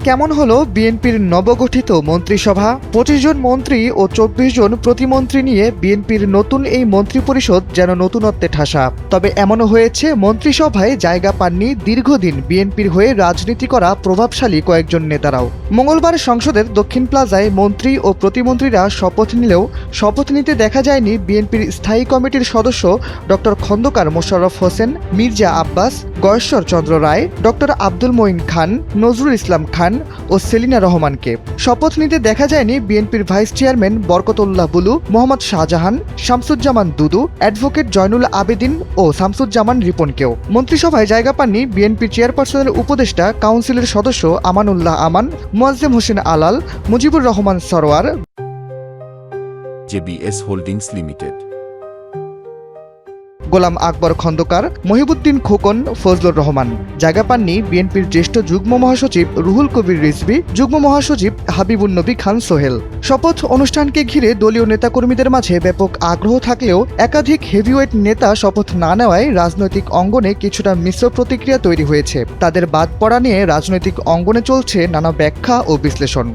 কেমন হলো বিএনপির নবগঠিত মন্ত্রিসভা? ২৫ জন মন্ত্রী ও ২৪ জন প্রতিমন্ত্রী নিয়ে বিএনপির নতুন এই মন্ত্রিপরিষদ যেন নতুনত্বে ঠাসা। তবে এমনও হয়েছে মন্ত্রিসভায় জায়গা পাননি দীর্ঘদিন বিএনপির হয়ে রাজনীতি করা প্রভাবশালী কয়েকজন নেতারাও। মঙ্গলবার সংসদের দক্ষিণ প্লাজায় মন্ত্রী ও প্রতিমন্ত্রীরা শপথ নিলেও শপথ নিতে দেখা যায়নি বিএনপির স্থায়ী কমিটির সদস্য ডক্টর খন্দকার মোশাররফ হোসেন, মির্জা আব্বাস, গয়েশ্বর চন্দ্র রায়, ডক্টর আব্দুল মঈন খান, নজরুল ইসলাম খান ও সেলিনা রহমানকে। শপথ নিতে দেখা যায়নি বিএনপির vice chairman Barkatullah Bulu, Mohammad Shahjahan, Shamsuzzaman Dudu, advocate Joynul Abedin ও শামসুজ্জামান রিপনকেও। মন্ত্রিসভায় জায়গা পাননি বিএনপির চেয়ারপারসনের উপদেষ্টা কাউন্সিলের সদস্য Amanullah Aman, Moazzem Hossain Alal, Mujibur Rahman Sarwar, JBS holdings limited, Golam Akbar Khandakar, Mohiuddin Khokon, Fazlur Rahman. জায়গা পাননি বিএনপির জ্যেষ্ঠ যুগ্ম মহাসচিব রুহুল কবির রিজভী, যুগ্ম মহাসচিব হাবিবুন্নবী খান সোহেল। শপথ অনুষ্ঠানকে ঘিরে দলীয় নেতাকর্মীদের মাঝে ব্যাপক আগ্রহ থাকলেও একাধিক হেভিওয়েট নেতা শপথ না নেওয়ায় রাজনৈতিক অঙ্গনে কিছুটা মিশ্র প্রতিক্রিয়া তৈরি হয়েছে। তাদের বাদ পড়া নিয়ে রাজনৈতিক অঙ্গনে চলছে নানা ব্যাখ্যা ও বিশ্লেষণ।